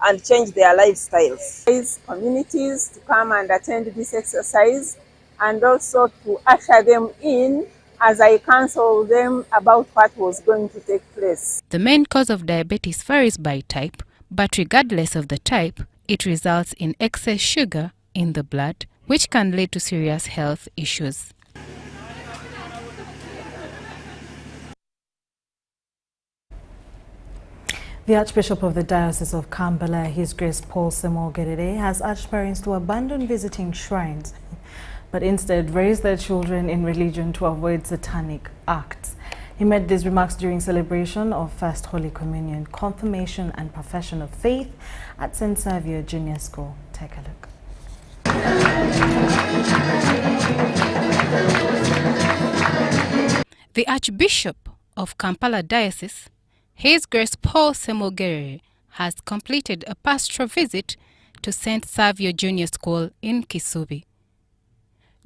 and change their lifestyles. Communities to come and attend this exercise, and also to usher them in as I counsel them about what was going to take place. The main cause of diabetes varies by type, but regardless of the type, it results in excess sugar in the blood, which can lead to serious health issues. The Archbishop of the Diocese of Kampala, His Grace Paul Semogedede, has urged parents to abandon visiting shrines, but instead raise their children in religion to avoid satanic acts. He made these remarks during celebration of First Holy Communion, Confirmation and Profession of Faith at St. Savio Junior School. Take a look. The Archbishop of Kampala Diocese, His Grace Paul Semogedede, has completed a pastoral visit to St. Savio Junior School in Kisubi.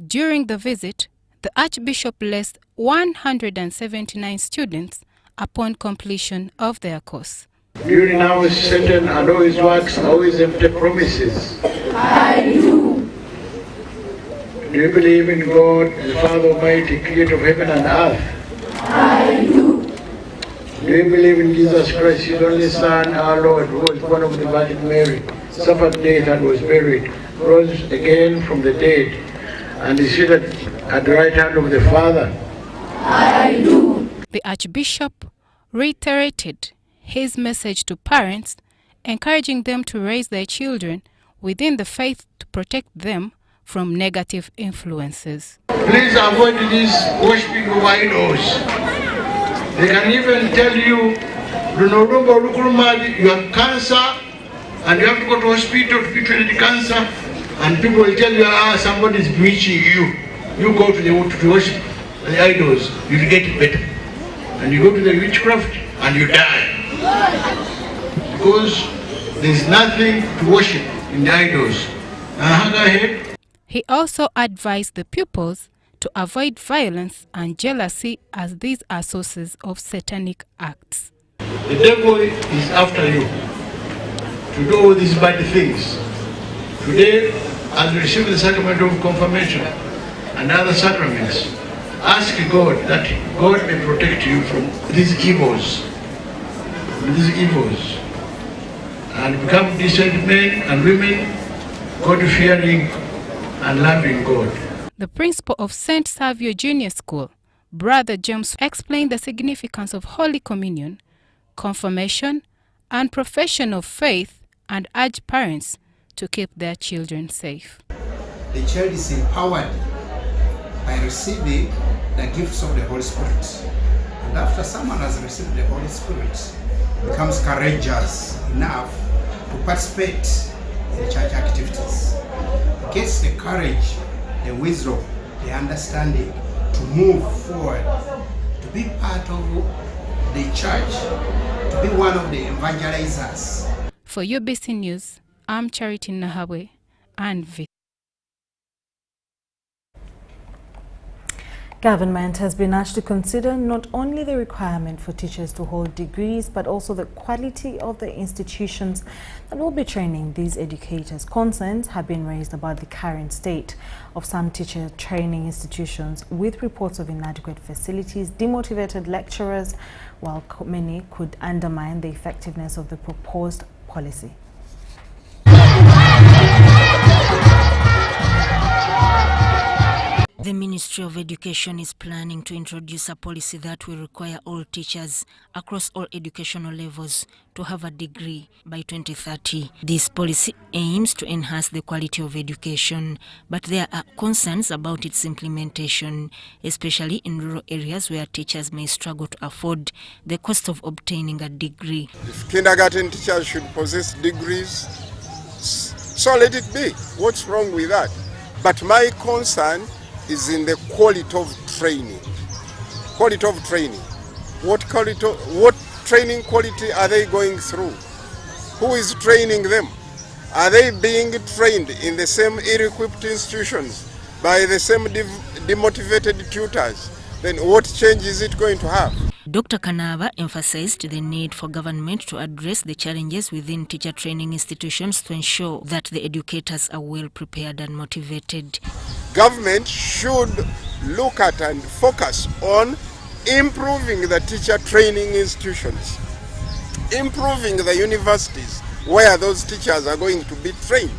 During the visit, the Archbishop blessed 179 students upon completion of their course. During our Satan and all his works, always empty promises. I do. Do you believe in God, the Father Almighty, creator of heaven and earth? I do. Do you believe in Jesus Christ, his only Son, our Lord, who was born of the Virgin Mary, suffered death and was buried, rose again from the dead, and is seated at the right hand of the Father? I do. The Archbishop reiterated his message to parents, encouraging them to raise their children within the faith to protect them from negative influences. Please avoid this worshipping of idols. They can even tell you, you have cancer and you have to go to hospital to be treated cancer, and people will tell you, somebody is bewitching you. You go to worship the idols, you'll get better. And you go to the witchcraft and you die. Because there's nothing to worship in the idols. Go ahead. He also advised the pupils to avoid violence and jealousy, as these are sources of satanic acts. The devil is after you to do all these bad things. Today, as you receive the sacrament of confirmation and other sacraments, ask God that God may protect you from these evils, and become decent men and women, God-fearing and loving God. The principal of St. Savio Junior School, Brother James, explained the significance of Holy Communion, confirmation, and profession of faith, and urged parents to keep their children safe. The child is empowered by receiving the gifts of the Holy Spirit. And after someone has received the Holy Spirit, becomes courageous enough to participate in church activities. Gets the courage, the wisdom, the understanding to move forward, to be part of the church, to be one of the evangelizers. For UBC News, I'm Charity Nahawe and Vic. Government has been asked to consider not only the requirement for teachers to hold degrees, but also the quality of the institutions that will be training these educators. Concerns have been raised about the current state of some teacher training institutions, with reports of inadequate facilities, demotivated lecturers, while many could undermine the effectiveness of the proposed policy. The Ministry of Education is planning to introduce a policy that will require all teachers across all educational levels to have a degree by 2030. This policy aims to enhance the quality of education, but there are concerns about its implementation, especially in rural areas where teachers may struggle to afford the cost of obtaining a degree. If kindergarten teachers should possess degrees, so let it be. What's wrong with that? But my concern is in the quality of training. Quality of training. What training quality are they going through? Who is training them? Are they being trained in the same ill-equipped institutions by the same demotivated tutors? Then what change is it going to have? Dr. Kanava emphasized the need for government to address the challenges within teacher training institutions to ensure that the educators are well prepared and motivated. Government should look at and focus on improving the teacher training institutions, improving the universities where those teachers are going to be trained,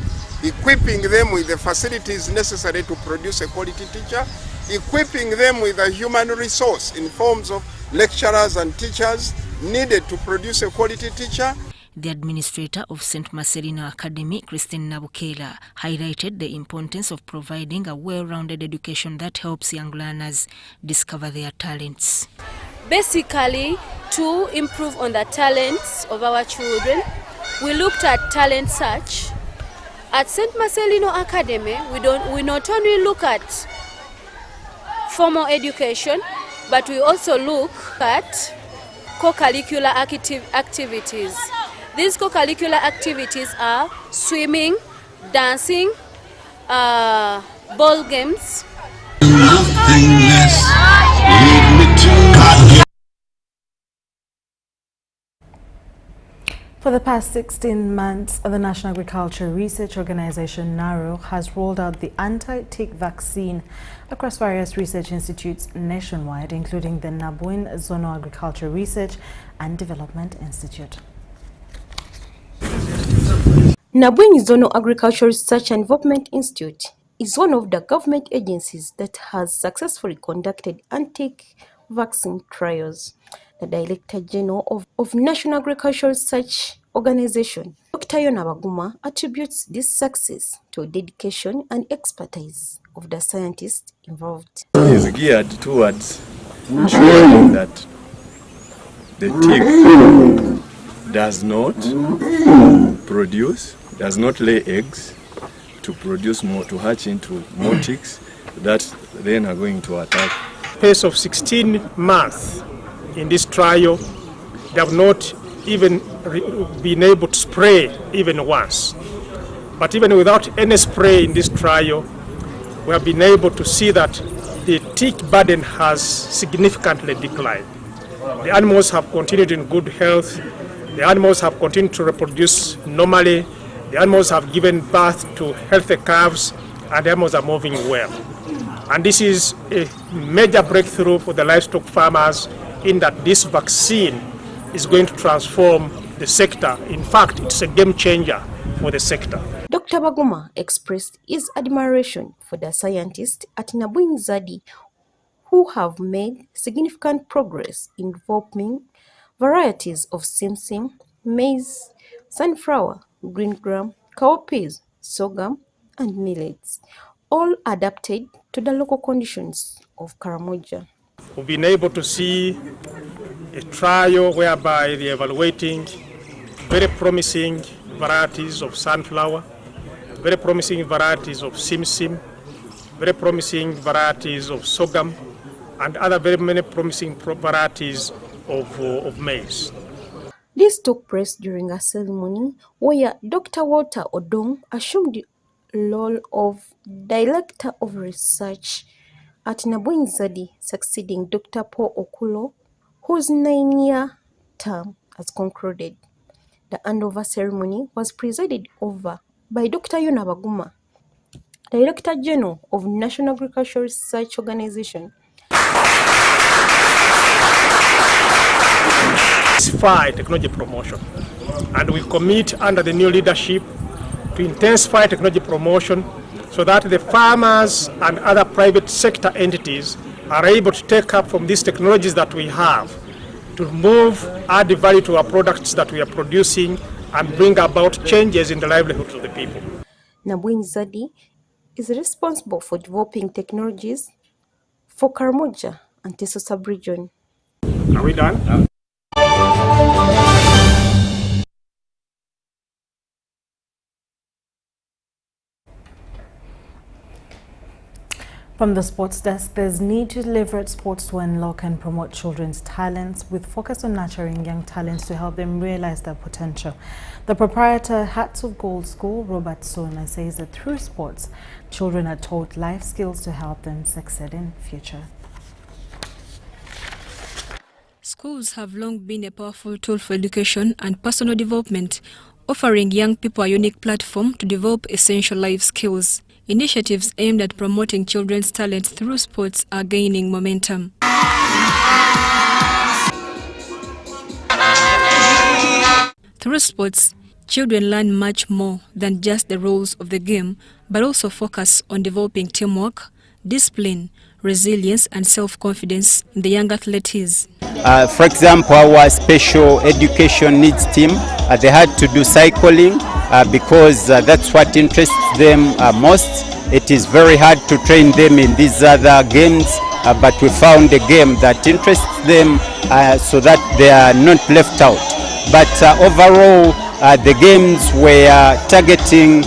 equipping them with the facilities necessary to produce a quality teacher, equipping them with a human resource in forms of lecturers and teachers needed to produce a quality teacher. The administrator of St. Marcelino Academy, Christine Nabukela, highlighted the importance of providing a well-rounded education that helps young learners discover their talents. Basically, to improve on the talents of our children, we looked at talent search. At St. Marcelino Academy, we not only look at formal education, but we also look at co-curricular activities. These co-curricular activities are swimming, dancing, ball games. For the past 16 months, the National Agriculture Research Organization, NARO, has rolled out the anti-tick vaccine across various research institutes nationwide, including the Nabwin Zonal Agriculture Research and Development Institute. Nabwin Zonal Agriculture Research and Development Institute is one of the government agencies that has successfully conducted anti-tick vaccine trials. The Director General of National Agricultural Research Organization, Dr. Yonabaguma, attributes this success to dedication and expertise of the scientists involved. It is geared towards ensuring that the tick does not lay eggs to produce more, to hatch into more ticks that then are going to attack. Pace of 16 months in this trial, they have not even been able to spray even once. But even without any spray in this trial, we have been able to see that the tick burden has significantly declined. The animals have continued in good health. The animals have continued to reproduce normally. The animals have given birth to healthy calves, and the animals are moving well. And this is a major breakthrough for the livestock farmers in that this vaccine is going to transform the sector. In fact, it's a game changer for the sector. Dr. Baguma expressed his admiration for the scientists at Nabwin Zadi who have made significant progress in developing varieties of simsim, maize, sunflower, green gram, cowpeas, sorghum, and millets, all adapted to the local conditions of Karamoja. We've been able to see a trial whereby they're evaluating very promising varieties of sunflower, very promising varieties of simsim, very promising varieties of sorghum, and other very many promising varieties of maize. This took place during a ceremony where Dr. Walter Odong assumed the role of Director of Research at Nabwin Zadi, succeeding Dr. Paul Okulo, whose 9-year term has concluded. The handover ceremony was presided over by Dr. Yonabaguma, Director General of National Agricultural Research Organization. Intensify technology promotion, and we commit under the new leadership to intensify technology promotion so that the farmers and other private sector entities are able to take up from these technologies that we have to add the value to our products that we are producing and bring about changes in the livelihoods of the people. Nabwin Zadi is responsible for developing technologies for Karamoja and Teso sub-region. Are we done? From the sports desk, there's need to leverage sports to unlock and promote children's talents with focus on nurturing young talents to help them realize their potential. The proprietor, Hearts of Gold School, Robert Sona, says that through sports, children are taught life skills to help them succeed in future. Schools have long been a powerful tool for education and personal development, offering young people a unique platform to develop essential life skills. Initiatives aimed at promoting children's talent through sports are gaining momentum. Through sports, children learn much more than just the rules of the game, but also focus on developing teamwork, discipline, resilience, and self-confidence in the young athletes. For example, our special education needs team, they had to do cycling because that's what interests them most. It is very hard to train them in these other games, but we found a game that interests them so that they are not left out. But overall, the games were targeting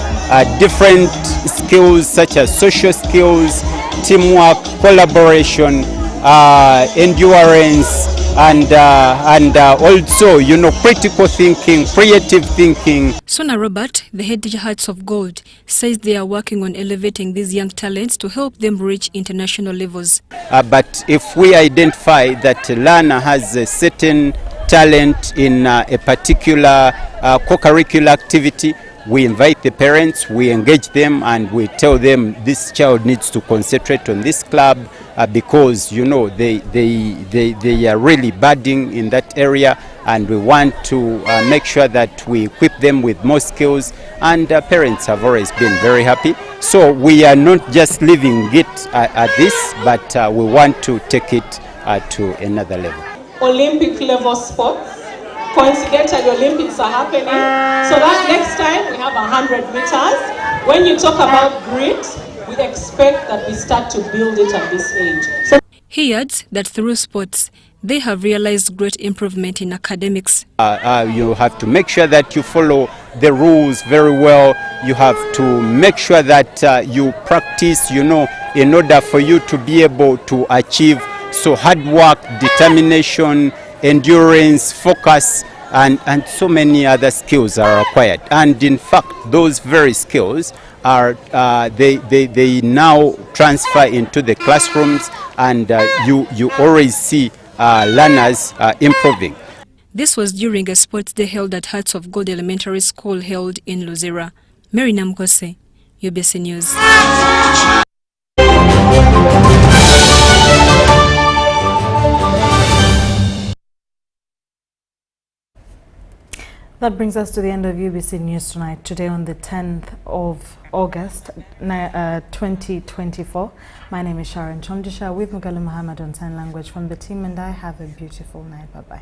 different skills such as social skills, teamwork, collaboration, endurance, and also, critical thinking, creative thinking. Sona Robert, the head teacher Hearts of Gold, says they are working on elevating these young talents to help them reach international levels. But if we identify that a learner has a certain talent in a particular co-curricular activity, we invite the parents, we engage them, and we tell them this child needs to concentrate on this club because they are really budding in that area, and we want to make sure that we equip them with more skills, and parents have always been very happy. So we are not just leaving it at this, but we want to take it to another level. Olympic level sports. Coincidentally, Olympics are happening, so that next time we have 100 meters. When you talk about grit, we expect that we start to build it at this age. He adds that through sports, they have realized great improvement in academics. You have to make sure that you follow the rules very well. You have to make sure that you practice, in order for you to be able to achieve. So hard work, determination, endurance, focus, and so many other skills are required. And in fact, those very skills are they now transfer into the classrooms, and you always see learners improving. This was during a sports day held at Hearts of Gold Elementary School held in Luzira. Mary Namkose, UBC News. That brings us to the end of UBC News Tonight, today on the 10th of August 2024. My name is Sharon Kyomugisha with Mugalu Muhammad on Sign Language from the team, and I have a beautiful night. Bye-bye.